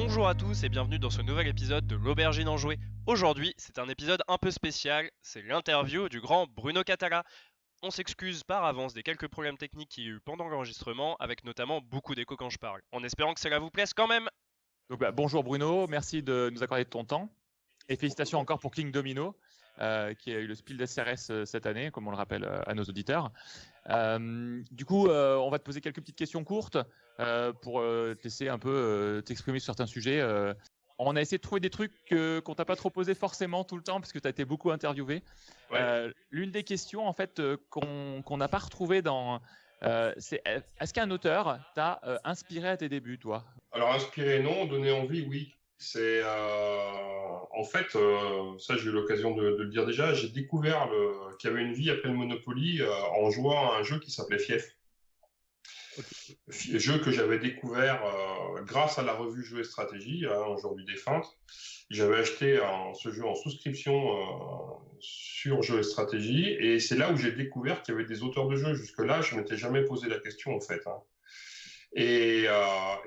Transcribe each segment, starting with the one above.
Bonjour à tous et bienvenue dans ce nouvel épisode de l'Aubergine Enjouée. Aujourd'hui, c'est un épisode un peu spécial, c'est l'interview du grand Bruno Catala. On s'excuse par avance des quelques problèmes techniques qu'il y a eu pendant l'enregistrement, avec notamment beaucoup d'écho quand je parle, en espérant que cela vous plaise quand même. Donc, bonjour Bruno, merci de nous accorder de ton temps. Et félicitations encore pour King Domino, qui a eu le Spiel des CRS cette année, comme on le rappelle à nos auditeurs. Du coup, on va te poser quelques petites questions courtes pour te laisser un peu t'exprimer sur certains sujets. On a essayé de trouver des trucs qu'on t'a pas trop posé forcément tout le temps, parce que tu as été beaucoup interviewé. Ouais. L'une des questions en fait qu'on n'a pas retrouvé dans c'est est-ce qu'un auteur t'a inspiré à tes débuts, toi? Alors inspiré non, donner envie oui. C'est en fait ça j'ai eu l'occasion de le dire déjà. J'ai découvert qu'il y avait une vie après le Monopoly en jouant à un jeu qui s'appelait Fief. Jeu que j'avais découvert grâce à la revue Jeux et Stratégie, aujourd'hui défunte. J'avais acheté ce jeu en souscription sur Jeux et Stratégie, et c'est là où j'ai découvert qu'il y avait des auteurs de jeux. Jusque-là, je m'étais jamais posé la question en fait. Et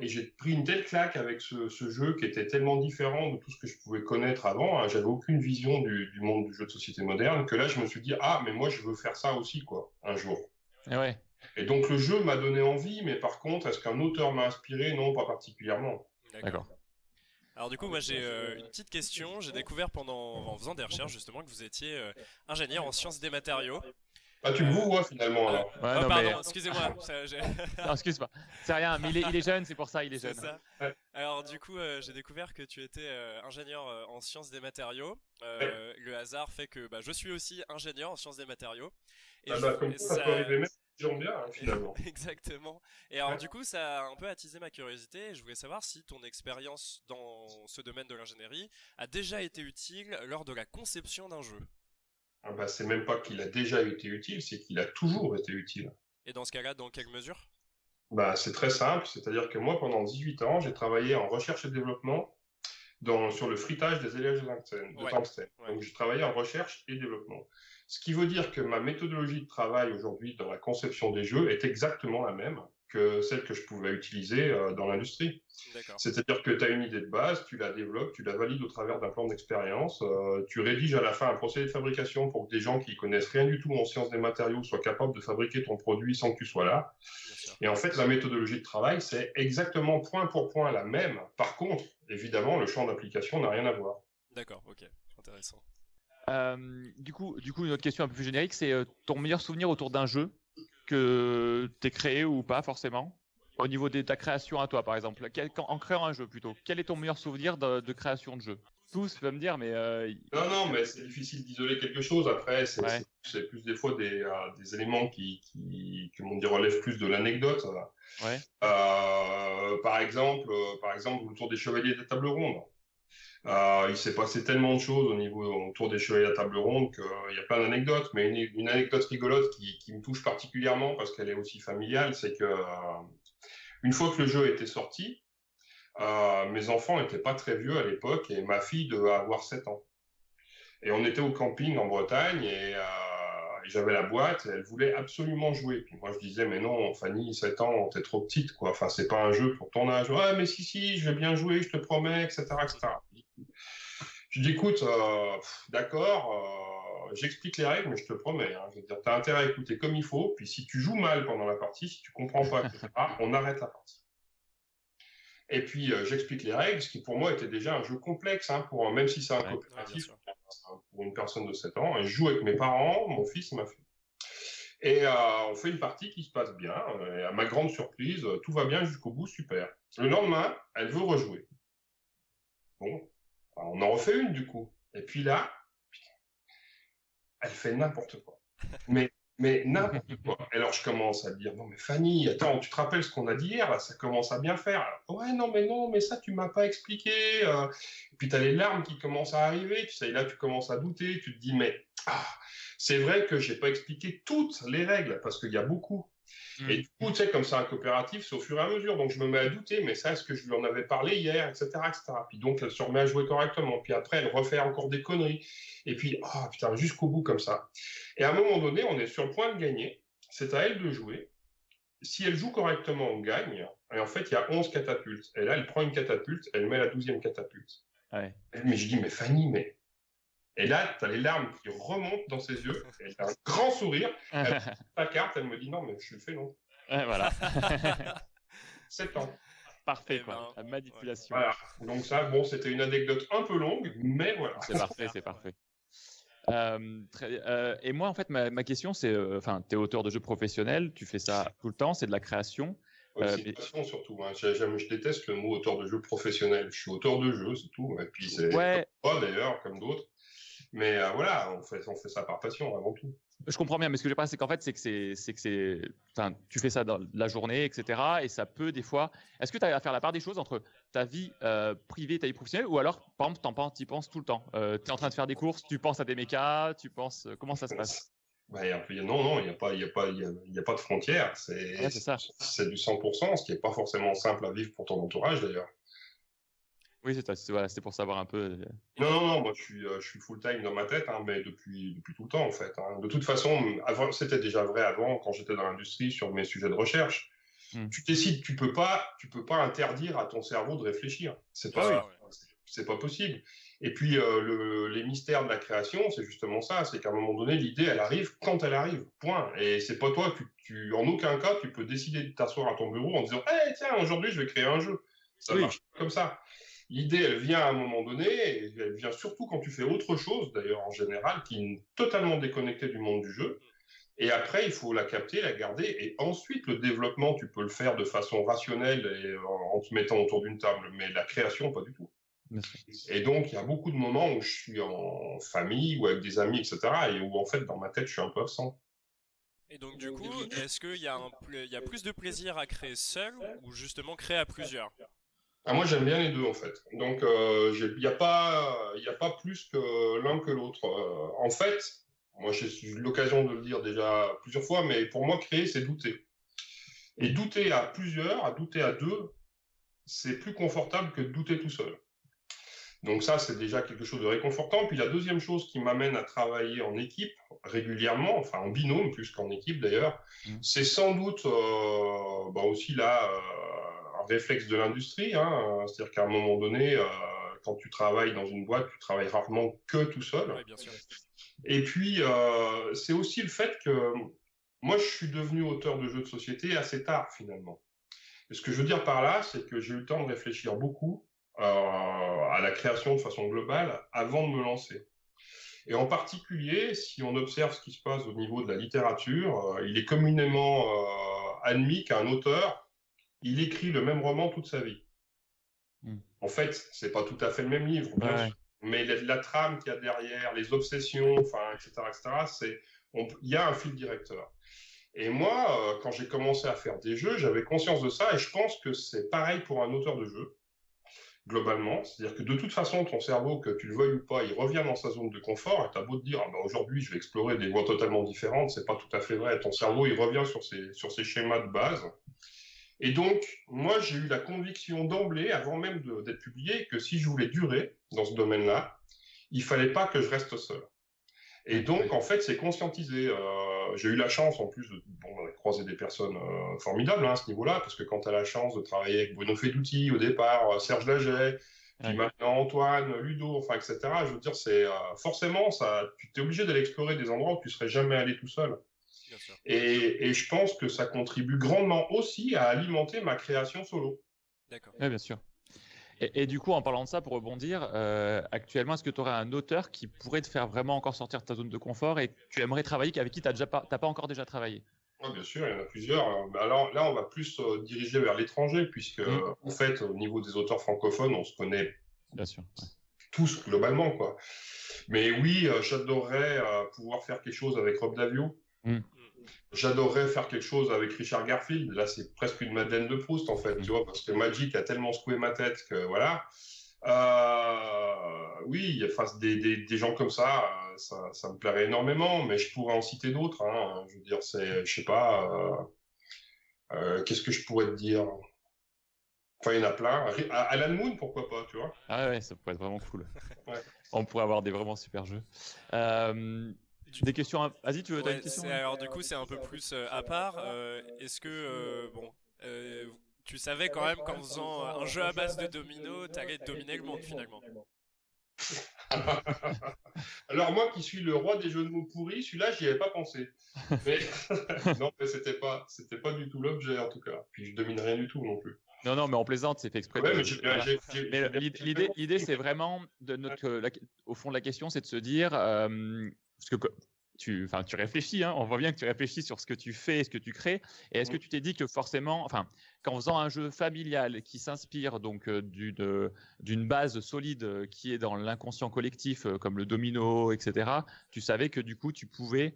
j'ai pris une telle claque avec ce jeu qui était tellement différent de tout ce que je pouvais connaître avant. J'avais aucune vision du monde du jeu de société moderne, que là je me suis dit mais moi je veux faire ça aussi quoi un jour. Et ouais. Et donc le jeu m'a donné envie, mais par contre, est-ce qu'un auteur m'a inspiré? Non, pas particulièrement. D'accord. Alors du coup, moi j'ai une petite question. J'ai découvert en faisant des recherches justement que vous étiez ingénieur en sciences des matériaux. Tu me vois finalement alors. Ouais, non, pardon, mais... excusez-moi. Non, excuse-moi. C'est rien, mais il est jeune, c'est pour ça, il est C'est jeune. ça. Ouais. Alors du coup, j'ai découvert que tu étais ingénieur en sciences des matériaux. Ouais. Le hasard fait que je suis aussi ingénieur en sciences des matériaux. Et Comme ça peut arriver même des gens bien finalement. Exactement. Et alors Ouais. du coup, ça a un peu attisé ma curiosité. Et je voulais savoir si ton expérience dans ce domaine de l'ingénierie a déjà été utile lors de la conception d'un jeu. C'est même pas qu'il a déjà été utile, c'est qu'il a toujours été utile. Et dans ce cas-là, dans quelle mesure? C'est très simple, c'est-à-dire que moi pendant 18 ans, j'ai travaillé en recherche et développement sur le frittage des alliages de Ouais. tungstène. Ouais. Donc j'ai travaillé en recherche et développement. Ce qui veut dire que ma méthodologie de travail aujourd'hui dans la conception des jeux est exactement la même que celle que je pouvais utiliser dans l'industrie. D'accord. C'est-à-dire que tu as une idée de base, tu la développes, tu la valides au travers d'un plan d'expérience, tu rédiges à la fin un procédé de fabrication pour que des gens qui connaissent rien du tout en sciences des matériaux soient capables de fabriquer ton produit sans que tu sois là. Bien sûr. Et en fait, la méthodologie de travail, c'est exactement point pour point la même. Par contre, évidemment, le champ d'application n'a rien à voir. D'accord, ok, intéressant. Du coup, une autre question un peu plus générique, c'est ton meilleur souvenir autour d'un jeu que t'es créé ou pas forcément, au niveau de ta création à toi, par exemple. En créant un jeu plutôt, quel est ton meilleur souvenir de création de jeu? Tous, tu vas me dire, mais Non, mais c'est difficile d'isoler quelque chose. Après, Ouais. c'est plus des fois des éléments qui comment dire, relèvent plus de l'anecdote. Ouais. Par exemple, autour des Chevaliers de la Table Ronde. Il s'est passé tellement de choses autour des Chevaliers de la Table Ronde qu'il y a plein d'anecdotes. Mais une anecdote rigolote qui me touche particulièrement parce qu'elle est aussi familiale, c'est que une fois que le jeu était sorti, mes enfants n'étaient pas très vieux à l'époque et ma fille devait avoir 7 ans. Et on était au camping en Bretagne et j'avais la boîte et elle voulait absolument jouer. Puis moi je disais mais non Fanny, 7 ans, t'es trop petite quoi. Enfin c'est pas un jeu pour ton âge. Ouais mais si, je vais bien jouer, je te promets, etc. Je dis écoute, d'accord, j'explique les règles mais je te promets. Je veux dire t'as intérêt à écouter comme il faut. Puis si tu joues mal pendant la partie, si tu comprends pas, etc., on arrête la partie. Et puis j'explique les règles, ce qui pour moi était déjà un jeu complexe, même si c'est un coopératif pour une personne de 7 ans. Et je joue avec mes parents, mon fils et ma fille. Et on fait une partie qui se passe bien. Et à ma grande surprise, tout va bien jusqu'au bout, super. Le lendemain, elle veut rejouer. Bon, on en refait une du coup. Et puis là, putain, elle fait n'importe quoi. Mais n'importe quoi. Et alors je commence à dire non mais Fanny, attends, tu te rappelles ce qu'on a dit hier là, ça commence à bien faire. Alors, ouais non mais ça tu m'as pas expliqué. Et puis t'as les larmes qui commencent à arriver, tu sais, et là tu commences à douter, tu te dis mais c'est vrai que j'ai pas expliqué toutes les règles parce qu'il y a beaucoup. Et du coup, tu sais, comme c'est un coopératif, c'est au fur et à mesure. Donc, je me mets à douter, mais ça, est-ce que je lui en avais parlé hier, etc., etc. Puis donc, elle se remet à jouer correctement. Puis après, elle refait encore des conneries. Et puis, putain, jusqu'au bout comme ça. Et à un moment donné, on est sur le point de gagner. C'est à elle de jouer. si elle joue correctement, on gagne. Et en fait, il y a 11 catapultes. Et là, elle prend une catapulte, elle met la 12e catapulte. Ouais. Mais je dis, mais Fanny, mais... Et là, tu as les larmes qui remontent dans ses yeux. Elle a un grand sourire. Elle prend sa carte, elle me dit, non, mais je le fais, non. Ouais, voilà. 7 ans. Parfait, quoi. La manipulation. Voilà. Donc ça, bon, c'était une anecdote un peu longue, mais voilà. C'est parfait, c'est parfait. Et moi, en fait, ma question, c'est, enfin, tu es auteur de jeux professionnels, tu fais ça tout le temps, c'est de la création. C'est une passion surtout. Hein. Je déteste le mot auteur de jeux professionnel. Je suis auteur de jeux, c'est tout. Et puis c'est pas d'ailleurs, comme d'autres. Mais voilà, on fait ça par passion avant tout. Je comprends bien, mais ce que j'ai pas, c'est qu'en fait, enfin, tu fais ça dans la journée, etc. Et ça peut des fois. Est-ce que tu as à faire la part des choses entre ta vie privée et ta vie professionnelle, ou alors, par exemple, tu y penses tout le temps. Tu es en train de faire des courses, tu penses à tes mécas, tu penses comment ça se passe? Non, il n'y a pas de frontière. C'est du 100%, ce qui n'est pas forcément simple à vivre pour ton entourage d'ailleurs. Oui, c'est pour savoir un peu. Non, moi je suis full-time dans ma tête, hein, mais depuis tout le temps en fait. Hein. De toute façon, c'était déjà vrai avant, quand j'étais dans l'industrie sur mes sujets de recherche. Tu décides, tu peux pas interdire à ton cerveau de réfléchir. C'est pas possible. Et puis les mystères de la création, c'est justement ça, c'est qu'à un moment donné, l'idée elle arrive quand elle arrive. Point. Et c'est pas toi, en aucun cas tu peux décider de t'asseoir à ton bureau en disant, hey, tiens, aujourd'hui je vais créer un jeu. Ça marche comme ça. L'idée, elle vient à un moment donné, et elle vient surtout quand tu fais autre chose, d'ailleurs en général, qui est totalement déconnecté du monde du jeu. Et après, il faut la capter, la garder, et ensuite le développement, tu peux le faire de façon rationnelle et en te mettant autour d'une table, mais la création, pas du tout. Et donc, il y a beaucoup de moments où je suis en famille ou avec des amis, etc., et où en fait, dans ma tête, je suis un peu absent. Et donc, du coup, est-ce qu'il y a plus de plaisir à créer seul ou justement créer à plusieurs? Moi, j'aime bien les deux, en fait. Donc, il n'y a pas plus que l'un que l'autre. En fait, moi, j'ai eu l'occasion de le dire déjà plusieurs fois, mais pour moi, créer, c'est douter. Et douter à plusieurs, à douter à deux, c'est plus confortable que de douter tout seul. Donc ça, c'est déjà quelque chose de réconfortant. Puis la deuxième chose qui m'amène à travailler en équipe régulièrement, enfin en binôme plus qu'en équipe d'ailleurs, c'est sans doute aussi là un réflexe de l'industrie. Hein, c'est-à-dire qu'à un moment donné, quand tu travailles dans une boîte, tu travailles rarement que tout seul. Oui, bien sûr. Et puis, c'est aussi le fait que moi, je suis devenu auteur de jeux de société assez tard finalement. Et ce que je veux dire par là, c'est que j'ai eu le temps de réfléchir beaucoup à la création de façon globale avant de me lancer. Et en particulier, si on observe ce qui se passe au niveau de la littérature, il est communément admis qu'un auteur, il écrit le même roman toute sa vie. En fait, c'est pas tout à fait le même livre, bien sûr, mais la trame qu'il y a derrière, les obsessions, enfin, etc., il y a un fil directeur. Et moi, quand j'ai commencé à faire des jeux, j'avais conscience de ça, et je pense que c'est pareil pour un auteur de jeu, globalement. C'est-à-dire que de toute façon, ton cerveau, que tu le veuilles ou pas, il revient dans sa zone de confort, et t'as beau te dire, aujourd'hui, je vais explorer des voies totalement différentes, c'est pas tout à fait vrai. Ton cerveau, il revient sur ses schémas de base. Et donc, moi, j'ai eu la conviction d'emblée, avant même d'être publié, que si je voulais durer dans ce domaine-là, il fallait pas que je reste seul. Et donc, en fait, c'est conscientisé. J'ai eu la chance, en plus, de croiser des personnes formidables à ce niveau-là, parce que quand tu as la chance de travailler avec Bruno Fedouti au départ, Serge Laget, puis maintenant Antoine, Ludo, enfin, etc., je veux dire, c'est forcément, tu es obligé d'aller explorer des endroits où tu serais jamais allé tout seul. Et je pense que ça contribue grandement aussi à alimenter ma création solo. D'accord. Oui, bien sûr. Et du coup, en parlant de ça, pour rebondir, actuellement, est-ce que tu aurais un auteur qui pourrait te faire vraiment encore sortir de ta zone de confort et que tu aimerais travailler, avec qui tu n'as pas encore déjà travaillé? Oui, bien sûr, il y en a plusieurs. Alors là, on va plus diriger vers l'étranger, puisque en fait, au niveau des auteurs francophones, on se connaît bien sûr, tous globalement, quoi. Mais oui, j'adorerais pouvoir faire quelque chose avec Rob Daviau. J'adorerais faire quelque chose avec Richard Garfield. Là, c'est presque une Madeleine de Proust, en fait, tu vois, parce que Magic a tellement secoué ma tête que voilà. Oui, enfin, des gens comme ça, ça me plairait énormément, mais je pourrais en citer d'autres. Hein. Je veux dire, je sais pas, qu'est-ce que je pourrais te dire? Enfin, il y en a plein. Alan Moon, pourquoi pas, tu vois? Ah ouais, ça pourrait être vraiment cool. On pourrait avoir des vraiment super jeux. Des questions. Vas-y, tu veux t'as une Ouais, question? alors du coup, c'est un peu plus à part. Est-ce que, bon, tu savais quand même qu'en faisant un jeu à base de dominos, t'allais dominer le monde finalement? Alors moi qui suis le roi des jeux de mots pourris, celui-là, j'y avais pas pensé. Mais non, mais c'était pas du tout l'objet en tout cas. Puis je domine rien du tout non plus. Non, non, mais on plaisante, c'est fait exprès Ouais, de. mais j'ai bien, Voilà. Mais l'idée, compris. c'est vraiment au fond de la question, c'est de se dire, parce que tu réfléchis, hein, on voit bien que tu réfléchis sur ce que tu fais, ce que tu crées, et est-ce que tu t'es dit que forcément, enfin, qu'en faisant un jeu familial qui s'inspire donc d'une base solide qui est dans l'inconscient collectif, comme le domino, etc., tu savais que du coup, tu pouvais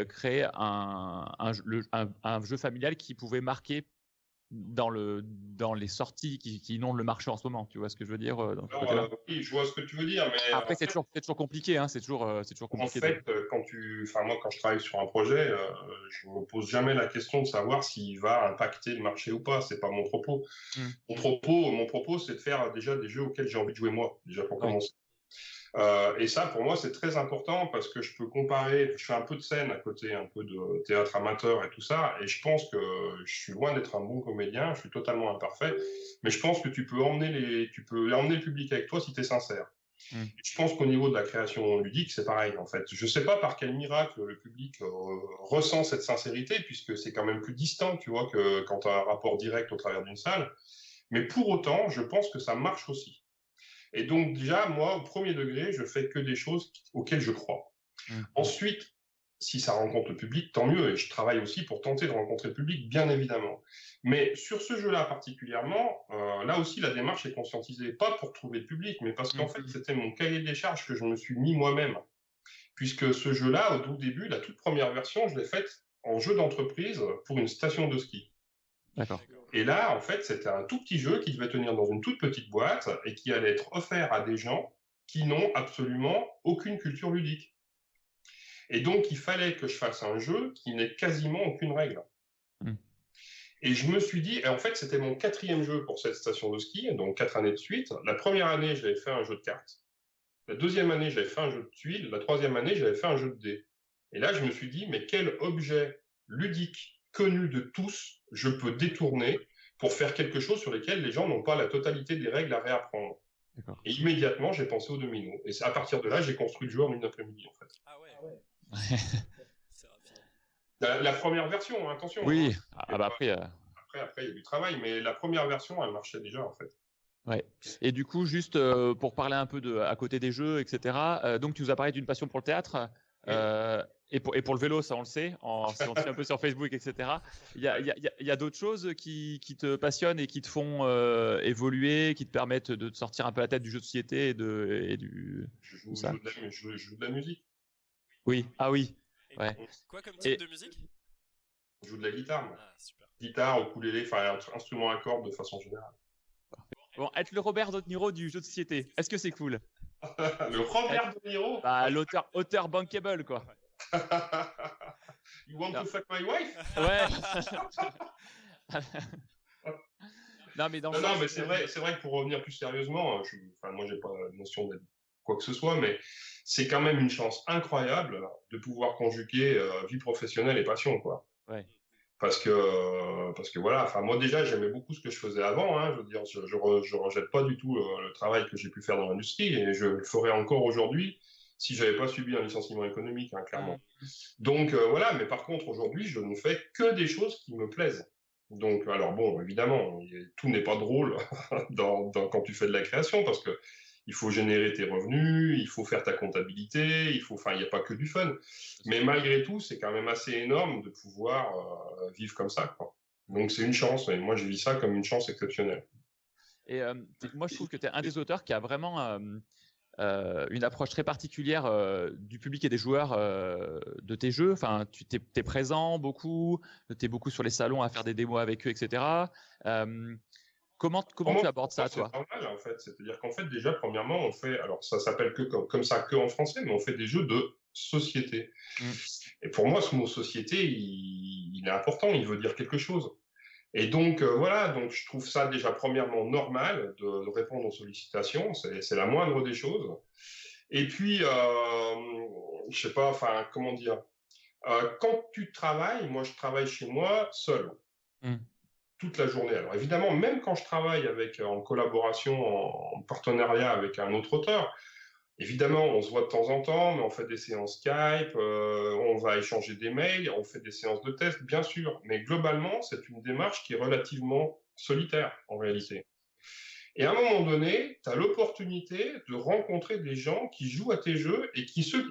créer un jeu familial qui pouvait marquer dans les sorties qui inondent le marché en ce moment, tu vois ce que je veux dire dans ce côté-là. Oui, je vois ce que tu veux dire, mais Après, c'est toujours compliqué, hein, c'est toujours en compliqué. fait, moi, quand je travaille sur un projet, je me pose jamais la question de savoir s'il va impacter le marché ou pas. C'est pas mon propos. Mon propos, c'est de faire déjà des jeux auxquels j'ai envie de jouer moi, déjà pour commencer. Et ça, pour moi, c'est très important parce que je peux comparer. Je fais un peu de scène à côté, un peu de théâtre amateur et tout ça. Et je pense que je suis loin d'être un bon comédien. Je suis totalement imparfait. Mais je pense que tu peux emmener le public avec toi si tu es sincère. Je pense qu'au niveau de la création ludique, c'est pareil, en fait. Je sais pas par quel miracle le public ressent cette sincérité, puisque c'est quand même plus distant, tu vois, que quand tu as un rapport direct au travers d'une salle. Mais pour autant, je pense que ça marche aussi. Et donc déjà, moi, au premier degré, je fais que des choses auxquelles je crois. Ensuite, si ça rencontre le public, tant mieux. Et je travaille aussi pour tenter de rencontrer le public, bien évidemment. Mais sur ce jeu-là particulièrement, là aussi, la démarche est conscientisée. Pas pour trouver le public, mais parce qu'en fait, c'était mon cahier des charges que je me suis mis moi-même. Puisque ce jeu-là, au tout début, la toute première version, je l'ai faite en jeu d'entreprise pour une station de ski. D'accord. Et là, en fait, c'était un tout petit jeu qui devait tenir dans une toute petite boîte et qui allait être offert à des gens qui n'ont absolument aucune culture ludique. Et donc, il fallait que je fasse un jeu qui n'ait quasiment aucune règle. Et je me suis dit, et en fait, c'était mon 4e jeu pour cette station de ski, donc 4 années de suite. La première année, j'avais fait un jeu de cartes. La 2e année, j'avais fait un jeu de tuiles. La 3e année, j'avais fait un jeu de dés. Et là, je me suis dit, mais quel objet ludique connu de tous je peux détourner pour faire quelque chose sur lequel les gens n'ont pas la totalité des règles à réapprendre. Et immédiatement, j'ai pensé au domino. Et à partir de là, j'ai construit le jeu en une après-midi, en fait. Ah ouais. C'est rapide. La première version, attention. Oui. Hein. Après, il y a du travail, mais la première version, elle marchait déjà, en fait. Ouais. Et du coup, juste pour parler un peu à côté des jeux, etc. Donc, tu nous as parlé d'une passion pour le théâtre. Et pour le vélo, ça on le sait, si on suit un peu sur Facebook, etc. Il y a d'autres choses qui te passionnent et qui te font évoluer, qui te permettent de te sortir un peu la tête du jeu de société et du. Je joue de la musique. Oui, ah oui. Ouais. Quoi comme type de musique? Je joue de la guitare, moi. Ah, super. Guitare, ukulélé, enfin instrument à cordes de façon générale. Bon, être le Robert De Niro du jeu de société, est-ce que c'est cool? Le Robert De Niro? Bah, l'auteur bankable, quoi. You want to fuck my wife? Ouais. Non, mais c'est vrai que pour revenir plus sérieusement, moi, j'ai pas notion de quoi que ce soit, mais c'est quand même une chance incroyable de pouvoir conjuguer vie professionnelle et passion, quoi. Ouais. Parce que voilà, enfin moi déjà j'aimais beaucoup ce que je faisais avant, hein, je veux dire, je rejette pas du tout le travail que j'ai pu faire dans l'industrie et je le ferais encore aujourd'hui si j'avais pas subi un licenciement économique, hein, clairement. Donc voilà, mais par contre aujourd'hui je ne fais que des choses qui me plaisent. Donc alors bon, évidemment, tout n'est pas drôle quand tu fais de la création parce que il faut générer tes revenus, il faut faire ta comptabilité, il n'y a pas que du fun. Mais malgré tout, c'est quand même assez énorme de pouvoir vivre comme ça, quoi. Donc c'est une chance, et moi je vis ça comme une chance exceptionnelle. Et moi je trouve que tu es un des auteurs qui a vraiment une approche très particulière du public et des joueurs de tes jeux. Enfin, tu es présent beaucoup, tu es beaucoup sur les salons à faire des démos avec eux, etc. Comment tu abordes ça, toi? C'est normal, en fait. C'est-à-dire qu'en fait, déjà, premièrement, on fait, alors ça s'appelle comme ça que en français, mais on fait des jeux de société. Et pour moi, ce mot société, il est important, il veut dire quelque chose. Et donc, voilà, donc je trouve ça déjà premièrement normal de répondre aux sollicitations, c'est la moindre des choses. Et puis, je sais pas, enfin, comment dire, quand tu travailles, moi je travaille chez moi seul, toute la journée. Alors évidemment, même quand je travaille en collaboration, en partenariat avec un autre auteur, évidemment, on se voit de temps en temps, mais on fait des séances Skype, on va échanger des mails, on fait des séances de test, bien sûr. Mais globalement, c'est une démarche qui est relativement solitaire, en réalité. Et à un moment donné, tu as l'opportunité de rencontrer des gens qui jouent à tes jeux et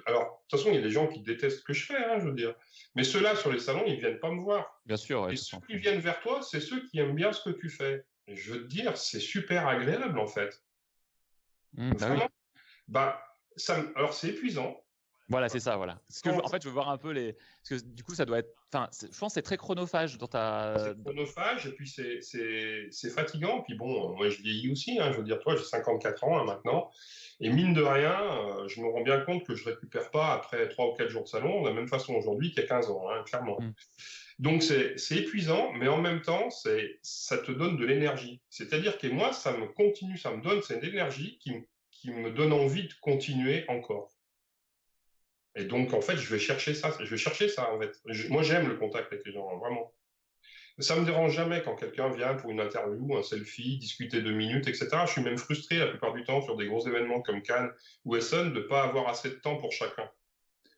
alors, de toute façon, il y a des gens qui détestent ce que je fais, hein, je veux dire. Mais ceux-là, sur les salons, ils viennent pas me voir. Bien sûr. Ouais, et ceux qui viennent vers toi, c'est ceux qui aiment bien ce que tu fais. Et je veux te dire, c'est super agréable, en fait. Vraiment. Bah, alors, c'est épuisant. Voilà, c'est ça, voilà. En fait, je veux voir un peu les. Parce que du coup, ça doit être. Enfin, je pense que c'est très chronophage dans ta. C'est chronophage et puis c'est fatigant. Puis bon, moi je vieillis aussi. Hein, je veux dire, toi, j'ai 54 ans hein, maintenant. Et mine de rien, je me rends bien compte que je récupère pas après 3 ou 4 jours de salon de la même façon aujourd'hui qu'il y a 15 ans, hein, clairement. Donc c'est épuisant, mais en même temps, ça te donne de l'énergie. C'est-à-dire que moi, ça me donne cette énergie qui me donne envie de continuer encore. Et donc, en fait, je vais chercher ça, en fait. Moi, j'aime le contact avec les gens, hein, vraiment. Ça me dérange jamais quand quelqu'un vient pour une interview, un selfie, discuter 2 minutes, etc. Je suis même frustré la plupart du temps sur des gros événements comme Cannes ou Essen de ne pas avoir assez de temps pour chacun.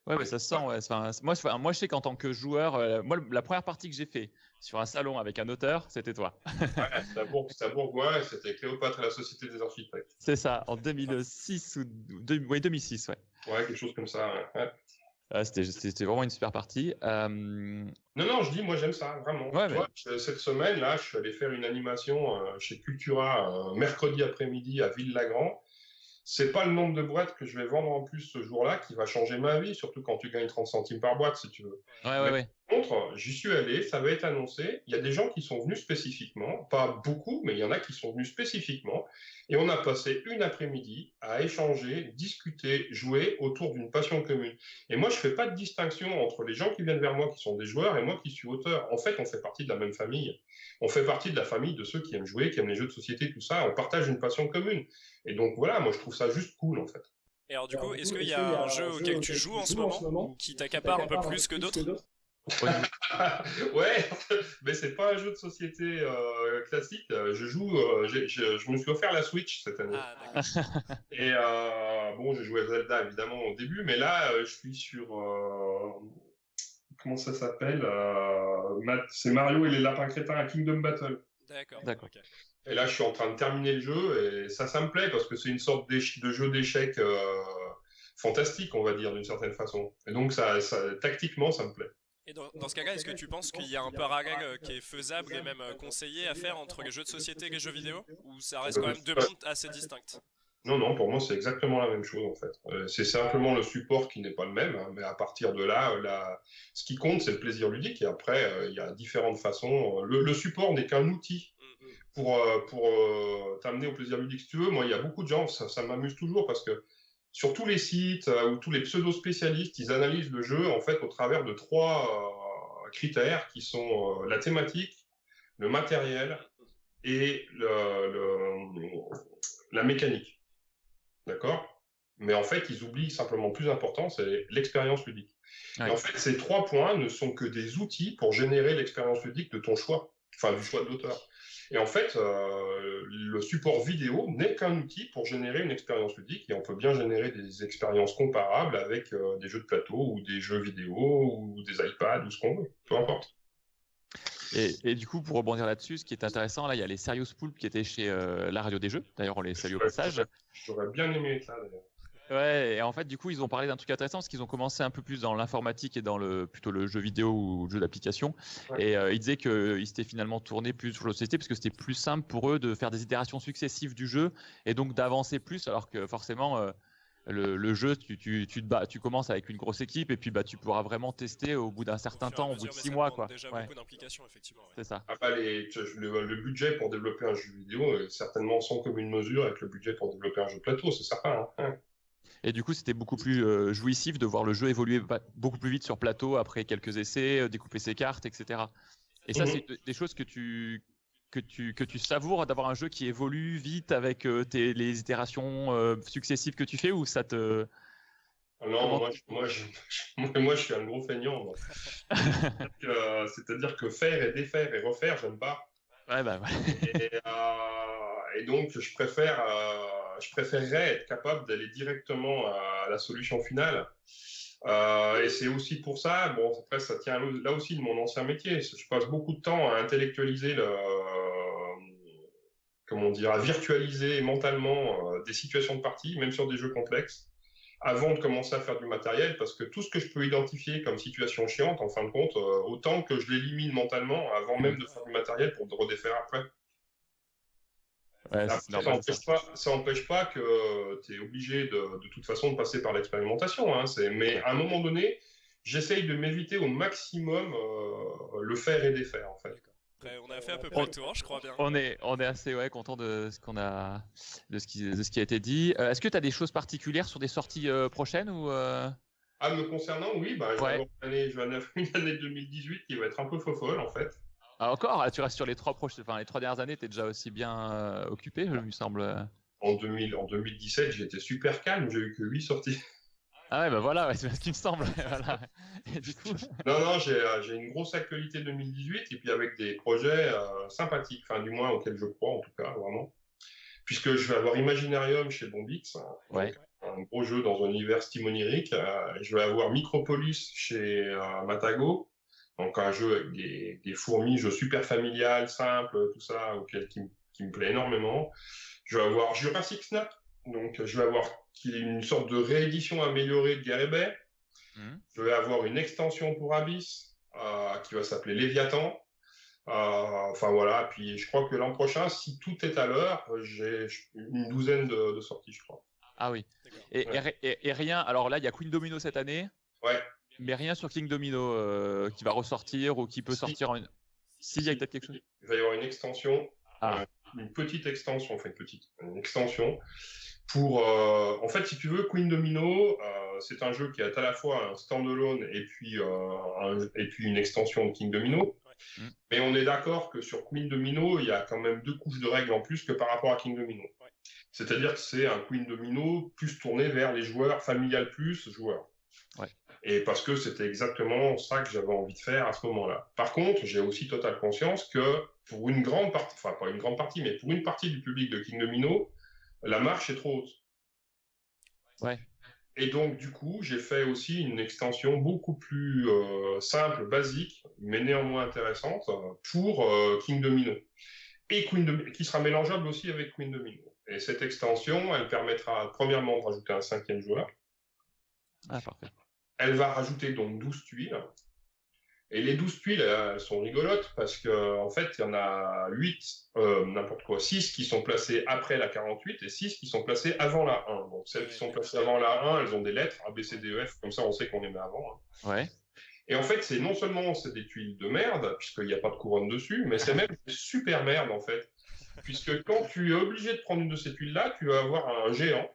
Ouais, mais ça se sent. Ouais. Enfin, moi, je sais qu'en tant que joueur, moi, la première partie que j'ai fait sur un salon avec un auteur, c'était toi. Ouais, c'était à Bourgoin, c'était Cléopâtre et la Société des Architectes. C'est ça, en 2006 ou 2006, ouais. Ouais, quelque chose comme ça. Ouais. C'était vraiment une super partie. Non, je dis, moi j'aime ça, vraiment. Ouais, tu vois, cette semaine-là, je suis allé faire une animation chez Cultura mercredi après-midi à Ville-Lagrand. C'est pas le nombre de boîtes que je vais vendre en plus ce jour-là qui va changer ma vie, surtout quand tu gagnes 30 centimes par boîte, si tu veux. Ouais. Par contre, j'y suis allé, ça va être annoncé. Il y a des gens qui sont venus spécifiquement, pas beaucoup, mais il y en a qui sont venus spécifiquement. Et on a passé une après-midi à échanger, discuter, jouer autour d'une passion commune. Et moi, je fais pas de distinction entre les gens qui viennent vers moi, qui sont des joueurs, et moi qui suis auteur. En fait, on fait partie de la même famille. On fait partie de la famille de ceux qui aiment jouer, qui aiment les jeux de société, tout ça. On partage une passion commune. Et donc voilà, moi je trouve ça juste cool en fait. Et alors du coup, est-ce qu'il y a un jeu auquel tu joues en ce moment qui t'accapare un peu plus que d'autres? Ouais, mais c'est pas un jeu de société classique. Je me suis offert la Switch cette année. Ah, et bon, j'ai joué à Zelda évidemment au début, mais là je suis sur comment ça s'appelle c'est Mario et les lapins crétins à Kingdom Battle. D'accord. Okay. Et là, je suis en train de terminer le jeu et ça me plaît parce que c'est une sorte de jeu d'échecs fantastique, on va dire, d'une certaine façon. Et donc, tactiquement, ça me plaît. Et dans ce cas-là, est-ce que tu penses qu'il y a un parallèle qui est faisable et même conseillé à faire entre les jeux de société et les jeux vidéo? Ou ça reste quand même deux mondes assez distincts? Non, pour moi, c'est exactement la même chose, en fait. C'est simplement le support qui n'est pas le même, hein, mais à partir de là, ce qui compte, c'est le plaisir ludique. Et après, il y a différentes façons. Le support n'est qu'un outil pour t'amener au plaisir ludique, si tu veux. Moi, il y a beaucoup de gens, ça m'amuse toujours, parce que sur tous les sites ou tous les pseudo-spécialistes, ils analysent le jeu, en fait, au travers de 3 critères qui sont la thématique, le matériel et la mécanique. D'accord? Mais en fait, ils oublient simplement le plus important, c'est l'expérience ludique. Ouais. Et en fait, ces 3 points ne sont que des outils pour générer l'expérience ludique de ton choix, enfin du choix de l'auteur. Et en fait, le support vidéo n'est qu'un outil pour générer une expérience ludique, et on peut bien générer des expériences comparables avec des jeux de plateau ou des jeux vidéo ou des iPads ou ce qu'on veut, peu importe. Et du coup, pour rebondir là-dessus, ce qui est intéressant, là, il y a les Serious Poulp qui étaient chez la radio des jeux. D'ailleurs, on les salue au passage. J'aurais bien aimé ça, d'ailleurs. Ouais, et en fait, du coup, ils ont parlé d'un truc intéressant parce qu'ils ont commencé un peu plus dans l'informatique et dans plutôt le jeu vidéo ou le jeu d'application. Ouais. Et ils disaient qu'ils s'étaient finalement tournés plus sur la société parce que c'était plus simple pour eux de faire des itérations successives du jeu et donc d'avancer plus, alors que forcément, le jeu, tu commences avec une grosse équipe et puis tu pourras vraiment tester au bout d'un certain temps, au bout de 6 mois. Quoi. Déjà beaucoup d'implications, effectivement. Ouais. C'est ça. Le budget pour développer un jeu vidéo est certainement sans commune mesure avec le budget pour développer un jeu de plateau, c'est certain. Hein. Et du coup, c'était beaucoup plus jouissif de voir le jeu évoluer beaucoup plus vite sur plateau après quelques essais, découper ses cartes, etc. Et ça, c'est des choses que tu que tu savoures d'avoir un jeu qui évolue vite avec les itérations successives que tu fais, ou ça te... Non, moi, je suis un gros feignant. Moi. C'est-à-dire que faire et défaire et refaire, j'aime pas. Ouais, bah, ouais. Et donc, je préférerais être capable d'aller directement à la solution finale. Et c'est aussi pour ça, bon, après, ça tient là aussi de mon ancien métier. Je passe beaucoup de temps à intellectualiser comment dire, à virtualiser mentalement des situations de partie, même sur des jeux complexes, avant de commencer à faire du matériel, parce que tout ce que je peux identifier comme situation chiante, en fin de compte, autant que je l'élimine mentalement avant même de faire du matériel pour le redéfaire après. Ouais, Après, c'est normal, ça n'empêche pas que tu es obligé de toute façon de passer par l'expérimentation. Hein, mais à un moment donné, j'essaye de m'éviter au maximum le faire et défaire, en fait. Après, on a fait à peu près le tour, je crois bien. On est assez content de ce de ce qui a été dit. Est-ce que tu as des choses particulières sur des sorties prochaines ou Me concernant, oui, bah, je vais avoir une année 2018 qui va être un peu fofolle, en fait. Ah, encore, tu restes sur les 3 dernières années, tu es déjà aussi bien occupé, il me semble. En 2017, j'étais super calme, j'ai eu que 8 sorties. Ah ouais, bah voilà, ouais, c'est ce qui me semble. Voilà. Et du coup... Non, j'ai une grosse actualité 2018 et puis avec des projets sympathiques, enfin du moins auxquels je crois en tout cas, vraiment. Puisque je vais avoir Imaginarium chez Bombix, ouais. Un gros jeu dans un univers stimonique. Je vais avoir Micropolis chez Matago, donc un jeu avec des fourmis, jeu super familial, simple, tout ça, qui me plaît énormément. Je vais avoir Jurassic Snap, donc je vais avoir qui est une sorte de réédition améliorée de Garibay. Je vais avoir une extension pour Abyss qui va s'appeler Léviathan. Enfin voilà, puis je crois que l'an prochain, si tout est à l'heure, j'ai une douzaine de sorties, je crois. Ah oui. Et rien, alors là, il y a Queen Domino cette année. Ouais. Mais rien sur King Domino qui va ressortir ou qui peut sortir en une... il y a peut-être quelque chose. Il va y avoir une extension, une petite extension, enfin une extension pour... en fait, si tu veux, Queen Domino, c'est un jeu qui est à la fois un standalone et puis une extension de King Domino. Mais on est d'accord que sur Queen Domino, il y a quand même 2 couches de règles en plus que par rapport à King Domino. C'est-à-dire que c'est un Queen Domino plus tourné vers les joueurs, familial plus joueurs. Ouais. Et parce que c'était exactement ça que j'avais envie de faire à ce moment-là. Par contre, j'ai aussi totale conscience que pour une grande partie, enfin pas une grande partie, mais pour une partie du public de King Domino, la marche est trop haute. Ouais. Et donc, du coup, j'ai fait aussi une extension beaucoup plus simple, basique, mais néanmoins intéressante pour King Domino. Et qui sera mélangeable aussi avec Queen Domino. Et cette extension, elle permettra premièrement de rajouter un 5e joueur. Ah, parfait. Elle va rajouter donc 12 tuiles. Et les 12 tuiles, elles sont rigolotes parce qu'en fait, il y en a 6 qui sont placées après la 48 et 6 qui sont placées avant la 1. Donc celles qui sont placées avant la 1, elles ont des lettres, A, B, C, D, E, F, comme ça on sait qu'on les met avant. Hein. Ouais. Et en fait, c'est non seulement c'est des tuiles de merde, puisqu'il n'y a pas de couronne dessus, mais c'est même des super merde en fait. Puisque quand tu es obligé de prendre une de ces tuiles-là, tu vas avoir un géant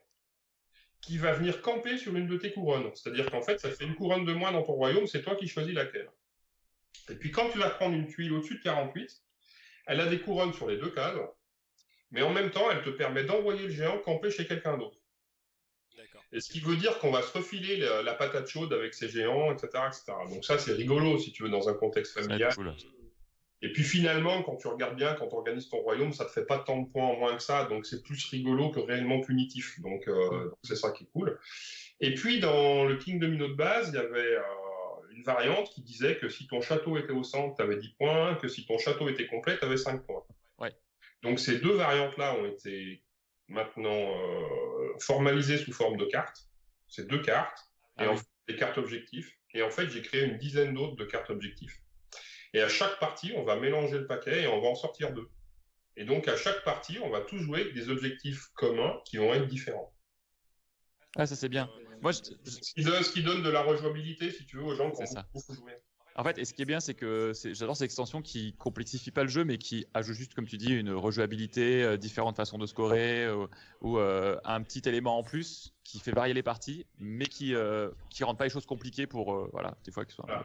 qui va venir camper sur une de tes couronnes. C'est-à-dire qu'en fait, ça fait une couronne de moins dans ton royaume, c'est toi qui choisis laquelle. Et puis quand tu vas prendre une tuile au-dessus de 48, elle a des couronnes sur les 2 cases, mais en même temps, elle te permet d'envoyer le géant camper chez quelqu'un d'autre. Et ce qui veut dire qu'on va se refiler la patate chaude avec ces géants, etc., etc. Donc ça, c'est rigolo, si tu veux, dans un contexte familial. Cool. Et puis finalement, quand tu regardes bien, quand tu organises ton royaume, ça te fait pas tant de points en moins que ça, donc c'est plus rigolo que réellement punitif. Donc c'est ça qui est cool. Et puis dans le King Domino de base, il y avait une variante qui disait que si ton château était au centre, tu avais 10 points, que si ton château était complet, tu avais 5 points. Ouais. Donc ces 2 variantes-là ont été maintenant formalisées sous forme de cartes. C'est 2 cartes, et en fait, des cartes objectifs. Et en fait, j'ai créé une dizaine d'autres de cartes objectifs. Et à chaque partie, on va mélanger le paquet et on va en sortir 2. Et donc, à chaque partie, on va tous jouer avec des objectifs communs qui vont être différents. Ah, ça c'est bien. Moi, ce qui donne de la rejouabilité, si tu veux, aux gens qui ont beaucoup joué. En fait, et ce qui est bien, c'est que j'adore cette extension qui complexifie pas le jeu, mais qui ajoute juste, comme tu dis, une rejouabilité, différentes façons de scorer, ou un petit élément en plus qui fait varier les parties, mais qui rend pas les choses compliquées pour, voilà, des fois qu'ils soient. Voilà.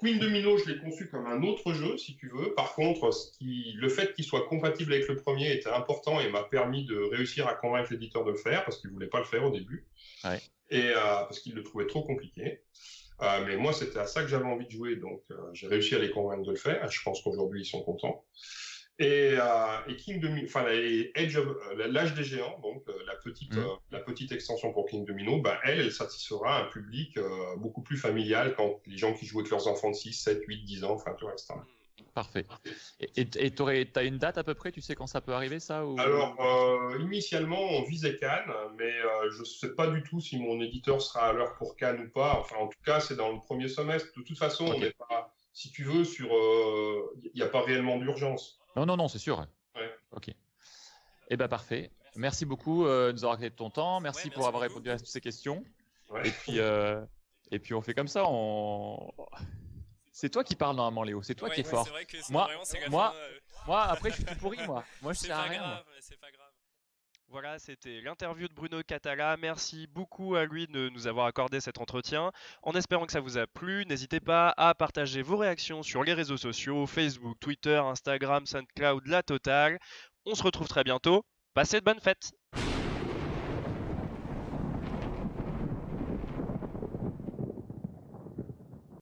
Queen Domino, je l'ai conçu comme un autre jeu, si tu veux. Par contre, le fait qu'il soit compatible avec le premier était important et m'a permis de réussir à convaincre l'éditeur de le faire, parce qu'il voulait pas le faire au début. Ouais. Et parce qu'il le trouvait trop compliqué. Mais moi, c'était à ça que j'avais envie de jouer, donc j'ai réussi à les convaincre de le faire. Je pense qu'aujourd'hui, ils sont contents. Et King Domino, enfin, l'âge des géants, donc la petite extension pour King Domino, bah, elle satisfera un public beaucoup plus familial quand les gens qui jouent avec leurs enfants de 6, 7, 8, 10 ans, enfin tout le reste. Parfait. Et t'as une date à peu près? Tu sais quand ça peut arriver, ça, ou... Alors, initialement, on visait Cannes, mais je ne sais pas du tout si mon éditeur sera à l'heure pour Cannes ou pas. Enfin, en tout cas, c'est dans le premier semestre. De toute façon, on n'est pas, si tu veux, il n'y a pas réellement d'urgence. Non, c'est sûr. Ouais. Ok. Eh ben parfait. Merci beaucoup de nous avoir accordé de ton temps. Merci pour avoir répondu à toutes ces questions. Ouais. Et puis on fait comme ça. C'est toi qui parles normalement, Léo. C'est toi qui es fort. C'est vrai que moi, après, je suis tout pourri, moi. Moi, je c'est sers à pas rien. grave, c'est pas grave. Voilà, c'était l'interview de Bruno Catala. Merci beaucoup à lui de nous avoir accordé cet entretien. En espérant que ça vous a plu, n'hésitez pas à partager vos réactions sur les réseaux sociaux, Facebook, Twitter, Instagram, SoundCloud, la totale. On se retrouve très bientôt. Passez de bonnes fêtes!